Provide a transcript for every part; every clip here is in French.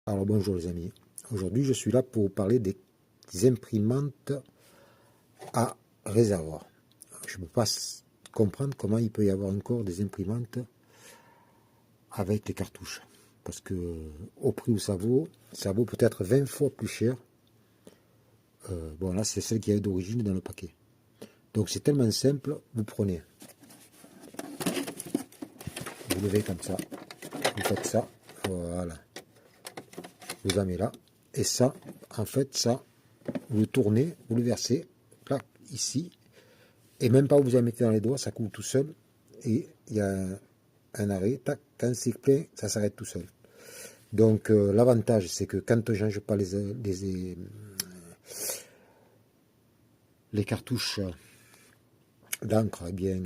Alors bonjour les amis, aujourd'hui je suis là pour vous parler des imprimantes à réservoir. Je ne peux pas comprendre comment il peut y avoir encore des imprimantes avec les cartouches. Parce que au prix où ça vaut peut-être 20 fois plus cher. Bon là c'est celle qui est d'origine dans le paquet. Donc c'est tellement simple, vous prenez, vous levez comme ça, vous faites ça, voilà. Vous en mettez là, et ça, en fait, ça, vous le tournez, vous le versez, là, ici, et même pas vous en mettez dans les doigts, ça coule tout seul, et il y a un arrêt, tac, quand c'est plein, ça s'arrête tout seul. Donc, l'avantage, c'est que quand je change pas les cartouches d'encre, eh bien,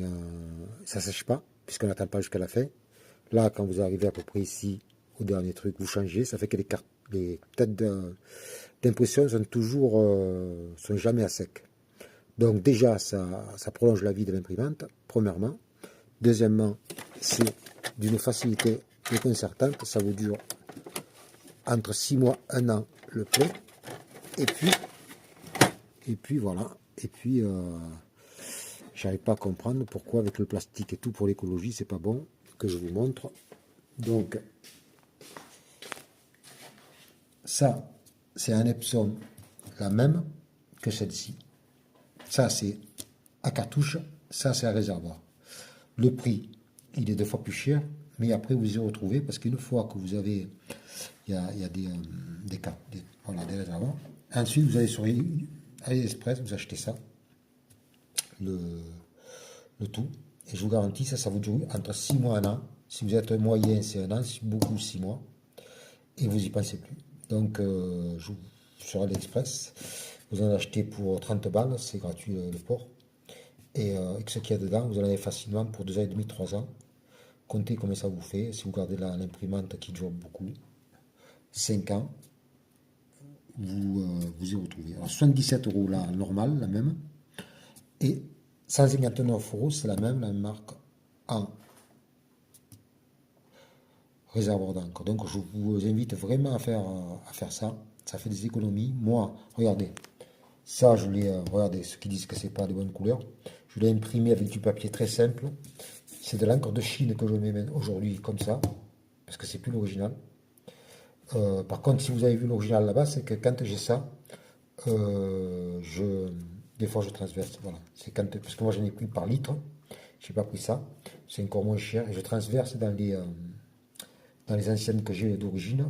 ça sèche pas, puisqu'on n'attend pas jusqu'à la fin. Là, quand vous arrivez à peu près ici, au dernier truc, vous changez, ça fait que les têtes d'impression sont jamais à sec. Donc déjà, ça prolonge la vie de l'imprimante, premièrement. Deuxièmement, c'est d'une facilité déconcertante, ça vous dure entre 6 mois, 1 an le plein. Et puis voilà, et puis j'arrive pas à comprendre pourquoi avec le plastique et tout pour l'écologie, c'est pas bon, que je vous montre. Donc, ça, c'est un Epson, la même que celle-ci. Ça, c'est à cartouche, ça, c'est à réservoir. Le prix, il est 2 fois plus cher, mais après, vous y retrouvez, parce qu'une fois que vous avez, il y a des réservoirs. Ensuite, vous allez sur AliExpress, vous achetez ça, le tout, et je vous garantis, ça vous dure entre 6 mois et 1 an. Si vous êtes moyen, c'est 1 an, si beaucoup, 6 mois, et vous n'y pensez plus. Donc, sur AliExpress, vous en achetez pour 30 balles, c'est gratuit le port. Et avec ce qu'il y a dedans, vous en avez facilement pour 2 ans et demi, 3 ans. Comptez combien ça vous fait. Si vous gardez l'imprimante qui dure beaucoup, 5 ans, vous y retrouvez. Alors 77 € la normale, la même. Et 159 €, c'est la même marque en réservoir d'encre. Donc je vous invite vraiment à faire ça. Ça fait des économies. Moi, regardez, ça je l'ai, regardez, ceux qui disent que c'est pas de bonne couleur, je l'ai imprimé avec du papier très simple. C'est de l'encre de Chine que je mets aujourd'hui comme ça, parce que c'est plus l'original. Par contre, si vous avez vu l'original là-bas, c'est que quand j'ai ça, des fois je transverse. Voilà, c'est parce que moi j'en ai pris par litre, j'ai pas pris ça, c'est encore moins cher, et je transverse dans les anciennes que j'ai d'origine,